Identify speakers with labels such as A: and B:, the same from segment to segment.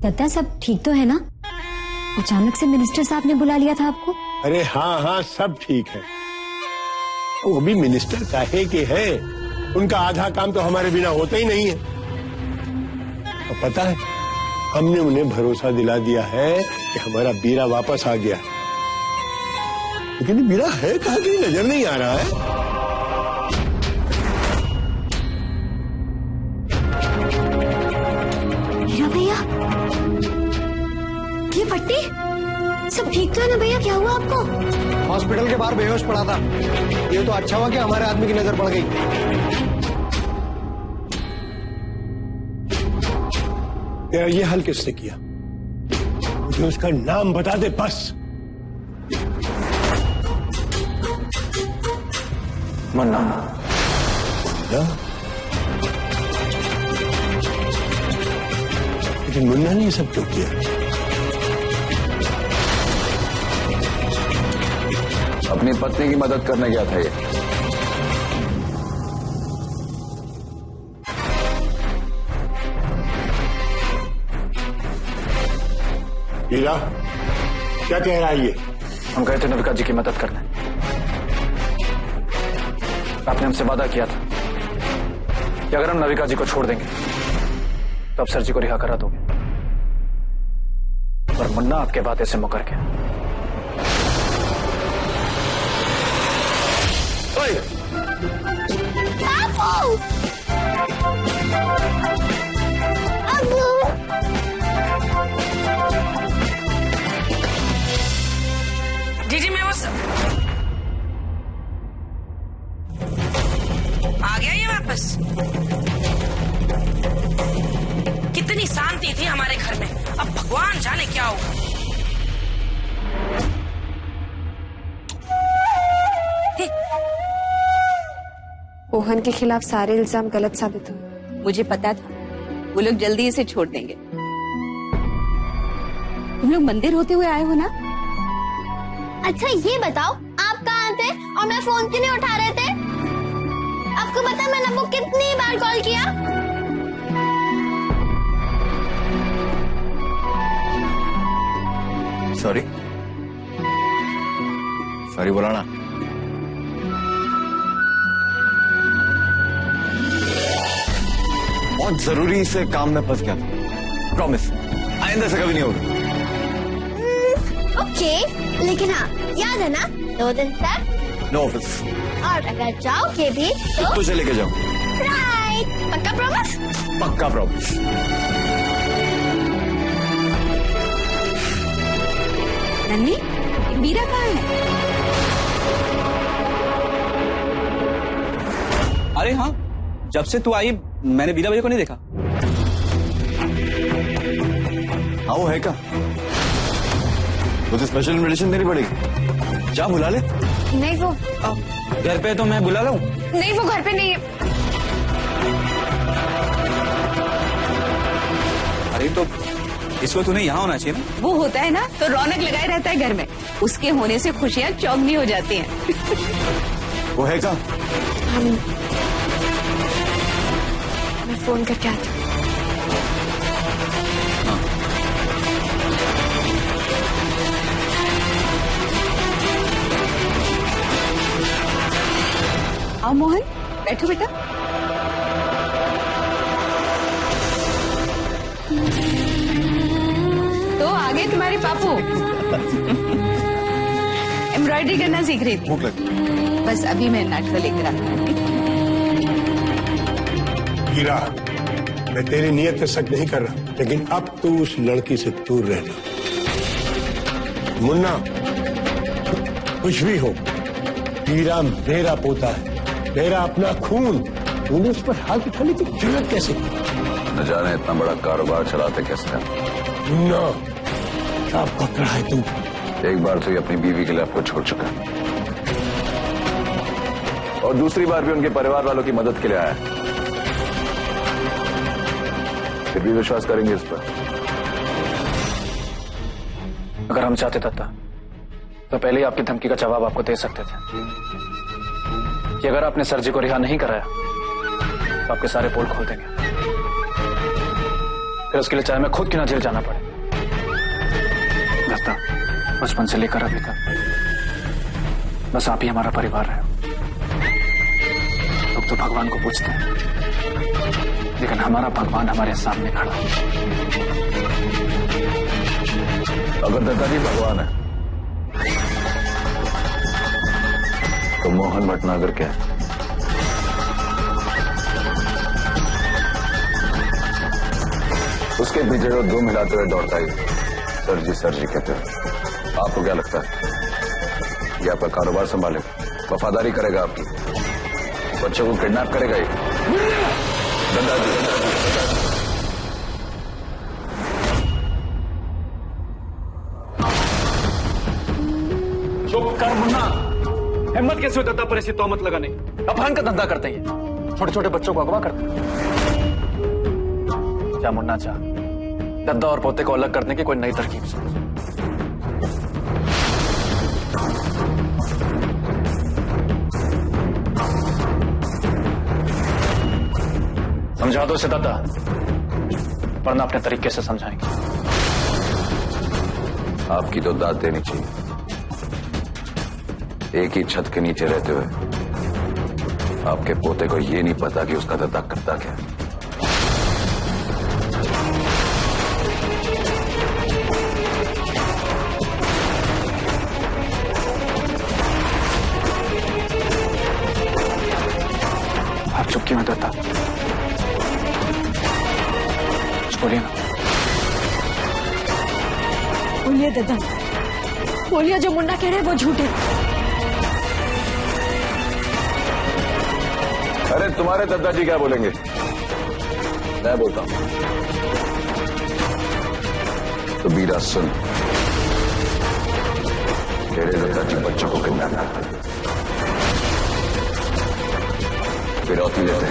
A: दत्ता सब ठीक तो है ना? अचानक से मिनिस्टर साहब ने बुला लिया था आपको?
B: अरे हाँ हाँ सब ठीक है। वो भी मिनिस्टर काहे के है, उनका आधा काम तो हमारे बिना होता ही नहीं है। और पता है हमने उन्हें भरोसा दिला दिया है कि हमारा बीरा वापस आ गया, लेकिन बीरा है कहाँ, कहीं नजर नहीं आ रहा है।
A: भैया ये पट्टी सब ठीक तो है ना भैया? क्या हुआ आपको?
C: हॉस्पिटल के बाहर बेहोश पड़ा था। ये तो अच्छा हुआ कि हमारे आदमी की नजर पड़ गई।
B: तेरा ये हाल किसने किया? मुझे उसका नाम बता दे बस।
C: मन्ना।
B: लेकिन मुन्ना ने ये सब क्यों किया?
D: अपनी पत्नी की मदद करने गया था ये।
B: हीरा क्या कह रहा है ये?
E: हम गए थे नविका जी की मदद करने। आपने हमसे वादा किया था कि अगर हम नविका जी को छोड़ देंगे तो आप सर जी को रिहा करा दोगे, पर मुन्ना आपके वादे से मुकर गया।
F: जी मैं बस आ गया ये वापस। कितनी शांति थी हमारे घर में, अब भगवान जाने क्या होगा।
G: मोहन के खिलाफ सारे इल्जाम गलत साबित हुए।
H: मुझे पता था वो लोग जल्दी इसे छोड़ देंगे। तुम लोग मंदिर होते हुए आए हो ना?
I: अच्छा ये बताओ आप कहाँ थे और मैं फोन क्यों नहीं उठा रहे थे? आपको पता है मैंने आपको कितनी बार कॉल किया?
D: सॉरी सॉरी बोला ना। बहुत जरूरी से काम में फंस गया था, प्रॉमिस आइंदा से कभी नहीं होगा।
I: ओके, लेकिन हाँ याद है ना 2 दिन तक
D: नो ऑफिस।
I: और अगर जाओगे भी तो
D: तुझे लेके जाऊं।
I: राइट, पक्का प्रॉमिस?
D: पक्का प्रॉमिस।
H: नन्ही बीरा कहाँ है?
E: अरे हाँ, जब से तू आई मैंने बीरा भैया को नहीं देखा।
D: हाँ वो है क्या? मुझे स्पेशल इन्विटेशन देनी पड़ेगी। जा बुला ले।
G: नहीं वो
E: घर पे तो मैं बुला लूं।
G: नहीं वो घर पे नहीं है।
E: अरे तो इसको तूने यहाँ होना चाहिए ना।
H: वो होता है ना तो रौनक लगाए रहता है घर में, उसके होने से खुशियाँ चौगनी हो जाती हैं।
D: वो है क्या?
G: मैं फोन करके आती हूँ।
H: आओ मोहन, बैठो बेटा। तो आगे तुम्हारे पापू एम्ब्रॉयडरी करना सीख रही थी।
D: भूख लगी।
H: बस अभी मैं नाटक लेकर आता हूँ।
B: हीरा मैं तेरी नीयत पे शक नहीं कर रहा, लेकिन अब तू उस लड़की से दूर रहना। मुन्ना कुछ भी हो, हीरा मेरा पोता है, मेरा अपना खून। तूने उस पर हाथ उठाने की जरूरत कैसे की?
D: न जाने इतना बड़ा कारोबार चलाते कैसे।
B: मुन्ना क्या बक रहा है तू?
D: एक बार तो ये अपनी बीवी के लिए आपको छोड़ चुका है और दूसरी बार भी उनके परिवार वालों की मदद के लिए आया। फिर भी विश्वास करेंगे इस पर?
E: अगर हम चाहते दत्ता तो पहले ही आपकी धमकी का जवाब आपको दे सकते थे कि अगर आपने सर जी को रिहा नहीं कराया तो आपके सारे पोल खोल देंगे। फिर उसके लिए चाहे मैं खुद क्यों ना जेल जाना पड़े। दत्ता, बचपन से लेकर अभी तक बस आप ही हमारा परिवार है। लोग तो भगवान को पूछते हैं, लेकिन हमारा भगवान हमारे सामने खड़ा है।
D: अगर दादाजी भगवान है तो मोहन भटनागर क्या है? उसके पीछे जो दो मिलाते हुए दौड़ता ही सर जी कहते हुए। आपको क्या लगता है ये आपका कारोबार संभालेगा, वफादारी करेगा आपकी, बच्चों को किडनैप करेगा ये? दादाजी
E: चुप कर मुन्ना, हिम्मत कैसे हुई दद्दा पर ऐसी तोहमत लगाने? अपहरण का धंधा करते हैं, छोटे छोटे बच्चों को अगवा करते हैं। क्या मुन्ना चाह दद्दा और पोते को अलग करने की कोई नई तरकीब सोच। समझा दो इसे दद्दा, वरना अपने तरीके से समझाएंगे।
D: आपकी तो दाद देनी चाहिए। एक ही छत के नीचे रहते हुए आपके पोते को ये नहीं पता कि उसका दादा करता क्या है।
E: आप चुप क्यों हैं दत्ता? कुछ बोलिए ना।
A: बोलिए दद्दा, बोलिए, जो मुन्ना कह रहे हैं वो झूठ है।
D: अरे तुम्हारे दादाजी क्या बोलेंगे, मैं बोलता हूं। तो बीरा सुन, तेरे दादाजी बच्चों को किडनैप करते, फिरौती लेते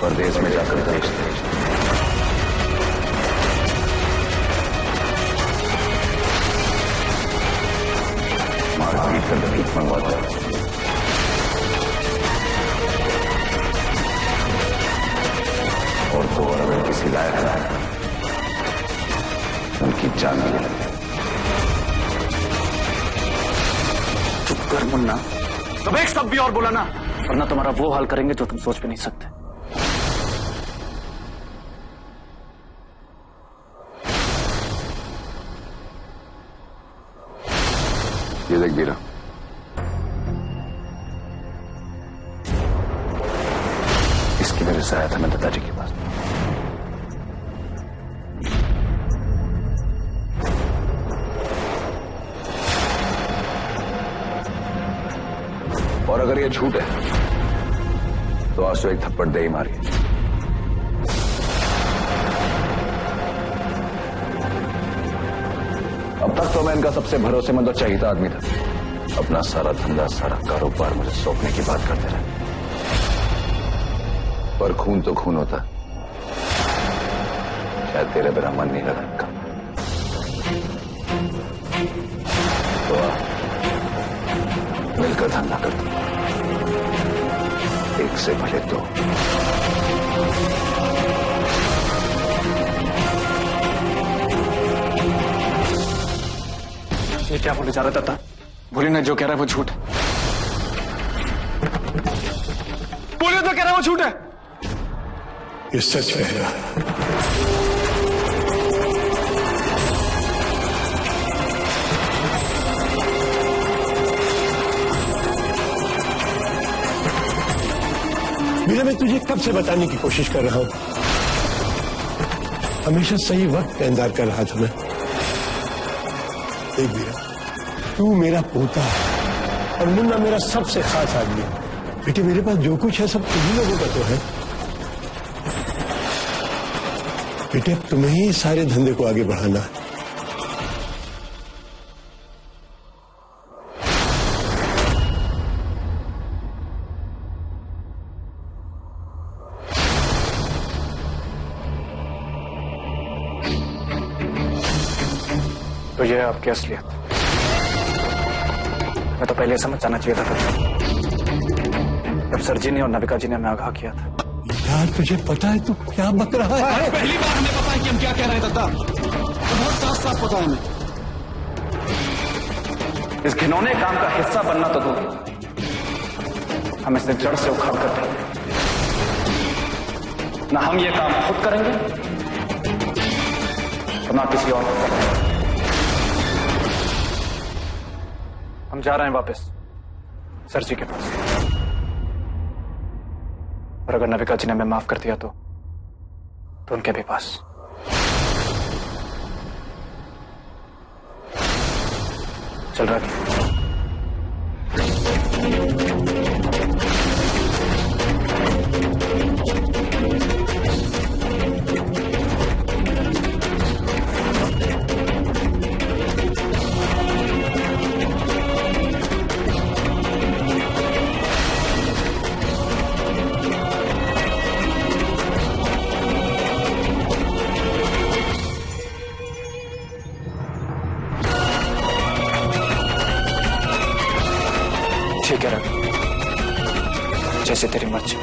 D: परदेश में जाकर बेचते, मारपीट कर भीख मंगवाते, और तो और अगर किसी लायक है उनकी जान ले लेते।
E: चुप कर मुन्ना, तुम एक शब्द भी और बोला ना, वरना तुम्हारा वो हाल करेंगे जो तुम सोच भी नहीं सकते।
D: ये देख बीरा, इसकी वजह से आया था मैं दादाजी के पास। और अगर ये झूठ है तो आज तो एक थप्पड़ दे ही मारी। अब तक तो मैं इनका सबसे भरोसेमंद और चाहिए आदमी था। अपना सारा धंधा, सारा कारोबार मुझे सौंपने की बात करते रहे, पर खून तो खून होता, शायद तेरे बिना मन नहीं लगा इनका। तो मिलकर धंधा करते, एक से भले दो।
E: ये क्या बोले जा रहा था? बोलिए ना, जो कह रहा है वो झूठ है। बोलिए तो कह रहा है वो झूठ है।
B: ये सच कह रहा है। मेरा, मैं तुझे कब से बताने की कोशिश कर रहा हूं, हमेशा सही वक्त का इंतजार कर रहा था मैं। देख बीरा, तू मेरा पोता है और मुन्ना मेरा सबसे खास आदमी। बेटे, मेरे पास जो कुछ है सब तुम्ही लोगों का तो है। बेटे, अब तुम्हें ही सारे धंधे को आगे बढ़ाना है।
E: तो ये है आपकी असलियत। मैं तो पहले समझ जाना चाहिए था जब सर जी ने और नविका जी ने हमें आगाह किया था।
B: यार तुझे पता है तू क्या बक रहा है?
E: पहली बार हमें पता है कि हम क्या कह रहे हैं दत्ता। बहुत साफ साफ पता है हमें। इस घिनौने काम का हिस्सा बनना तो दूर, हम इसे जड़ से उखाड़ कर देंगे। ना हम ये काम खुद करेंगे तो ना किसी और को करेंगे। हम जा रहे हैं वापस सर जी के पास, और अगर नविका जी ने हमें माफ कर दिया तो उनके भी पास। चल रहा है। ठीक है रवि, जैसे तेरी मर्जी,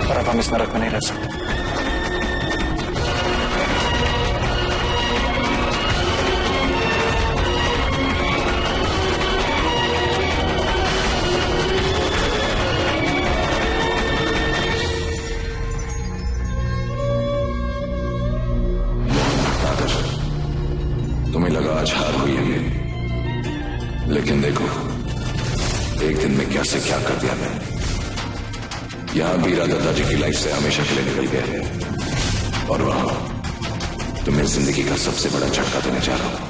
E: पर अब हम इस नरक में नहीं रह सकते।
D: तुम्हें लगा आज हार हुई है, लेकिन देखो एक दिन में क्या से क्या कर दिया मैंने। यहां बीरा दादाजी की लाइफ से हमेशा के लिए निकल गया, और वहां तुम्हें जिंदगी का सबसे बड़ा झटका देने जा रहा हूं।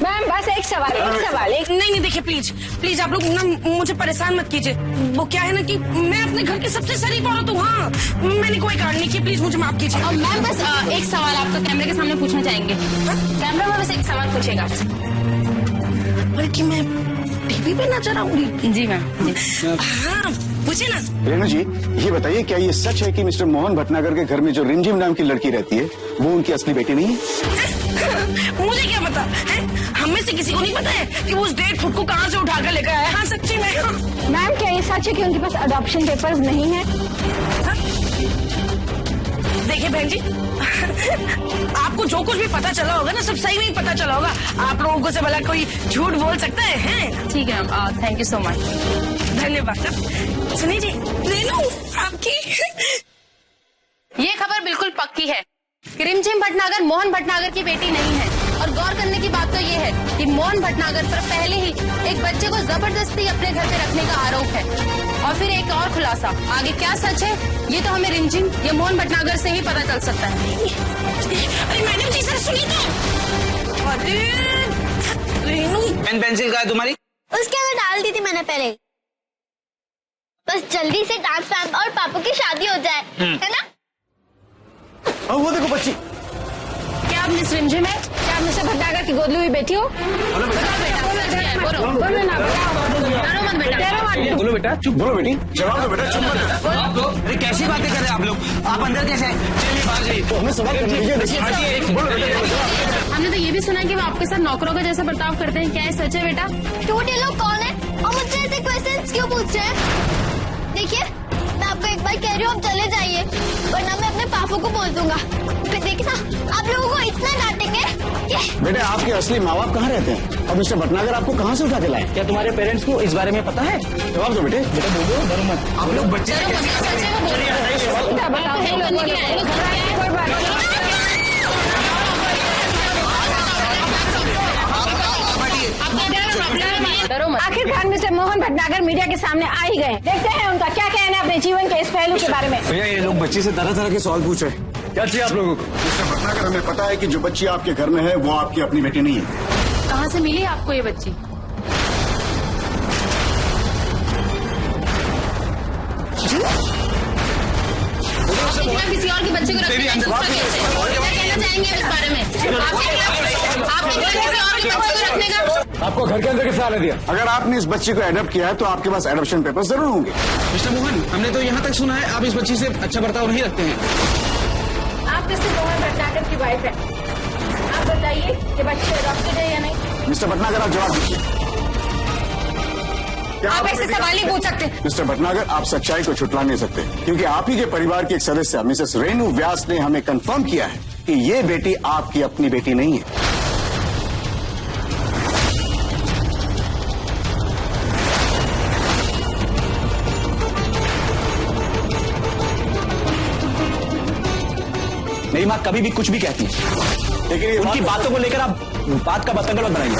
H: मैम बस एक सवाल
F: नहीं देखिए प्लीज आप लोग ना मुझे परेशान मत कीजिए। वो क्या है ना कि मैं अपने घर की सबसे शरीफ औरत हूँ। हाँ, मैंने कोई कारण नहीं किया, प्लीज मुझे माफ कीजिए।
H: मैम बस एक सवाल आपको कैमरे के सामने पूछना चाहेंगे। कैमरा में बस एक सवाल पूछेगा आपसे।
F: बल्कि मैं टीवी पे नजर आऊंगी।
H: जी मैम।
F: हाँ पूछे ना।
J: रेणु जी ये बताइए, क्या ये सच है कि मिस्टर मोहन भटनागर के घर में जो रिमझिम नाम की लड़की रहती है वो उनकी असली बेटी नहीं है?
F: मुझे क्या पता है? हमें से किसी को नहीं पता है कि वो उस डेड फुट को कहाँ से उठाकर लेकर आया। हाँ सच्ची में।
H: मैम क्या ये सच है कि उनके पास अडॉप्शन पेपर्स नहीं है?
F: देखिए बहन जी, आपको जो कुछ भी पता चला होगा ना सब सही में ही पता चला होगा। आप लोगों को से भला कोई झूठ बोल सकता है?
H: ठीक है ma'am, thank you so much.
F: धन्यवाद। सुनिए जी, रेनू आपकी
H: ये खबर बिल्कुल पक्की है कि रिमझिम भटनागर मोहन भटनागर की बेटी नहीं है। और गौर करने की बात तो ये है कि मोहन भटनागर पर पहले ही एक बच्चे को जबरदस्ती अपने घर पे रखने का आरोप है। और फिर एक और खुलासा, आगे क्या सच है ये तो हमें रिमझिम या मोहन भटनागर से ही पता चल सकता है।
F: अरे मैडम जी सर सुनिए तो। अरे रेनू
C: पेन पेंसिल कहाँ है तुम्हारी?
I: उसके अंदर डाल दी थी मैंने पहले। बस जल्दी से डांस पैम और पापू की शादी हो जाए, है ना?
J: वो देखो बच्ची।
H: क्या आप मिस रिमझिम है? क्या आप मिस्टर भटनागर की गोदली हुई बेटी हो?
C: बोलो बेटा, चुप बोलो बेटी।
J: जवाब दो बेटा, चुप मत।
C: अरे कैसी बातें कर रहे हैं आप लोग? आप अंदर कैसे हैं? चलिए बाहर जाइए।
J: तो हमें सवाल करना है। बोलो बेटा।
H: हमने तो ये भी सुना है कि वो आपके साथ नौकरों का जैसा बर्ताव करते हैं, क्या ये सच है बेटा?
I: झूठ ये लोग कौन है और मुझसे ऐसे क्वेश्चंस क्यों पूछ रहे हैं? देखिए मैं आपको एक बार कह रही हूँ, आप चले जाइए वरना मैं अपने पापा को बोल दूंगा। फिर देखिए ना आप लोगों को इतना डांटेंगे कि...
J: बेटा आपके असली माँ बाप कहाँ रहते हैं और मिस्टर भटनागर आपको कहाँ से उठा के लाए?
C: क्या तुम्हारे पेरेंट्स को इस बारे में पता है?
J: जवाब दो बेटे।
C: बेटा बोलो, डरो मत। आप लोग बच्चे
H: आखिरकार मिस्टर मोहन भटनागर मीडिया के सामने आ ही गए। देखते हैं उनका क्या कहना है अपने जीवन के इस पहलू के बारे में।
J: भैया ये लोग बच्ची से तरह तरह के सवाल पूछ रहे हैं। क्या चाहिए आप लोगों को? मिस्टर भटनागर हमें पता है कि जो बच्ची आपके घर में है वो आपकी अपनी बेटी नहीं है।
H: कहाँ से मिली आपको ये बच्ची? किसी और के बच्चे को रखने का कहना चाहेंगे इस बारे में? आपके किसी और बच्चे को रखने का?
J: आपको घर के अंदर किसने आने दिया? अगर आपने इस बच्ची को एडॉप्ट किया है तो आपके पास एडॉप्शन पेपर जरूर होंगे।
K: मिस्टर मोहन, हमने तो यहाँ तक सुना है आप इस बच्ची से अच्छा बर्ताव नहीं रखते हैं।
H: आप मिस्टर मोहन भटनागर की वाइफ है, आप बताइए कि बच्चे अडॉप्टेड है या नहीं?
J: मिस्टर भटनागर, आप जवाब दीजिए।
A: आप ऐसे सवाल नहीं पूछ सकते।
J: मिस्टर भटनागर, आप सच्चाई को छुटला नहीं सकते, क्योंकि आप ही के परिवार के एक सदस्य मिसेस रेणु व्यास ने हमें कंफर्म किया है कि ये बेटी आपकी अपनी बेटी नहीं है।
K: मेरी माँ कभी भी कुछ भी कहती है, लेकिन उनकी बातों को लेकर आप बात का बतंगड़ मत बनाइए।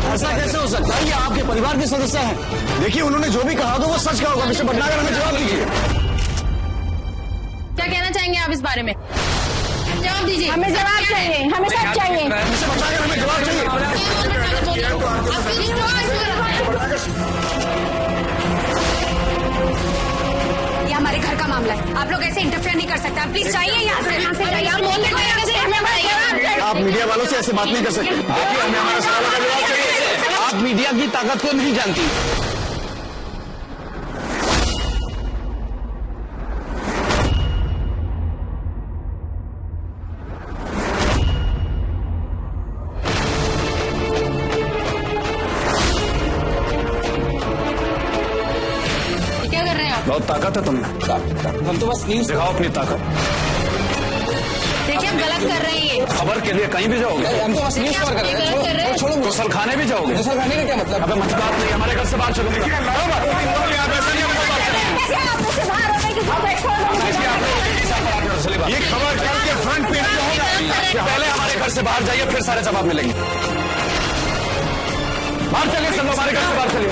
K: ऐसा कैसे हो सकता है? ये आपके परिवार के सदस्य हैं। देखिए, उन्होंने जो भी कहा तो वो सच कहा होगा। मिस्टर भटनागर, हमें जवाब दीजिए।
H: क्या कहना चाहेंगे आप इस बारे में? जवाब दीजिए।
A: हमें जवाब चाहिए, हमें सब चाहिए।
J: मिस्टर भटनागर, हमें जवाब चाहिए।
A: ये हमारे घर का मामला है, आप लोग ऐसे इंटरफेयर नहीं कर सकते। आप प्लीज जाइए यहाँ से जाइए। आप बोलने को
J: आप मीडिया वालों से ऐसे बात नहीं कर सकते। हमें हमारे सवालों का जवाब चाहिए।
K: आप मीडिया की ताकत को नहीं जानती।
H: क्या कर रहे हैं आप?
E: बहुत ताकत है तुमने।
K: हम तो बस न्यूज
E: दिखाओ अपनी ताकत।
H: देखिए आप गलत कर रहे हैं।
E: खबर के लिए कहीं भी जाओगे?
K: हम तो बस न्यूज कवर कर
H: ये गलत कर रहे हैं।
K: छोड़ो,
E: गुसल खाने भी जाओगे?
K: गुसल खाने का क्या मतलब?
E: अबे मत बात नहीं, हमारे घर से बाहर चलो।
J: ये खबर कल के फ्रंट पेज पे होगा।
E: पहले हमारे घर से बाहर जाइए, फिर सारे जवाब मिलेंगे। बाहर चलिए, सब हमारे घर से बाहर चलिए।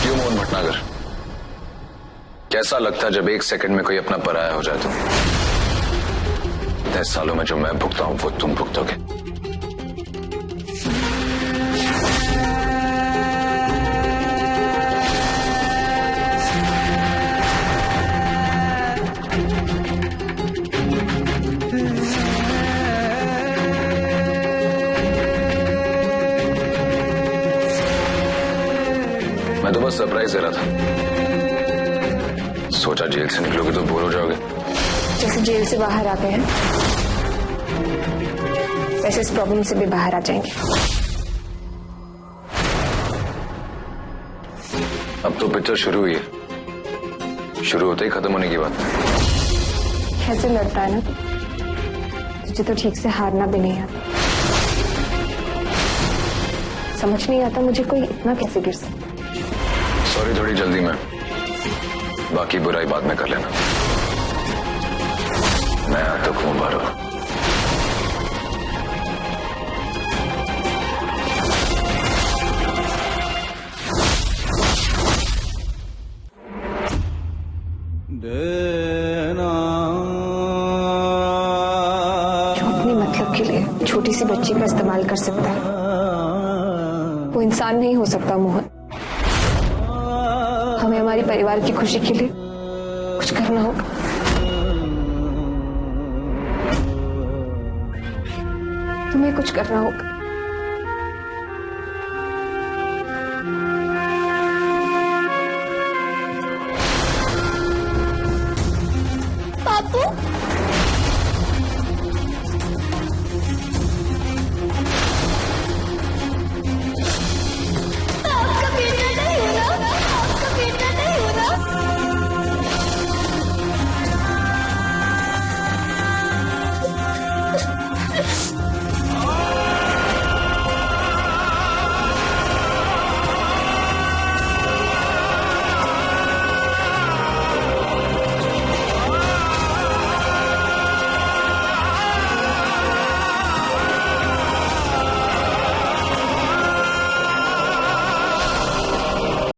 D: क्यों मोहन भटनागर, कैसा लगता है जब एक सेकंड में कोई अपना पराया हो जाए तो? 10 सालों में जो मैं भुगता हूं वो तुम भुगतोगे। मैं तो बस सरप्राइज दे रहा था। सोचा जेल से निकलोगे तो बोर हो जाओगे।
G: जैसे जेल से बाहर आते हैं वैसे इस प्रॉब्लम से भी बाहर आ जाएंगे।
D: अब तो पिक्चर शुरू हुई है, शुरू होते ही खत्म होने की बात।
G: कैसे लड़ता है ना तुझे तो ठीक से हारना भी नहीं आता। समझ नहीं आता मुझे कोई इतना कैसे गिर सकता।
D: सॉरी, थोड़ी जल्दी में, बाकी बुराई बाद में कर लेना। मैं आज तक हूं बारो।
G: जो अपने मतलब के लिए छोटी सी बच्ची का इस्तेमाल कर सकता है वो इंसान नहीं हो सकता मोहन। हमें हमारे परिवार की खुशी के लिए कुछ करना होगा। तुम्हें कुछ करना होगा।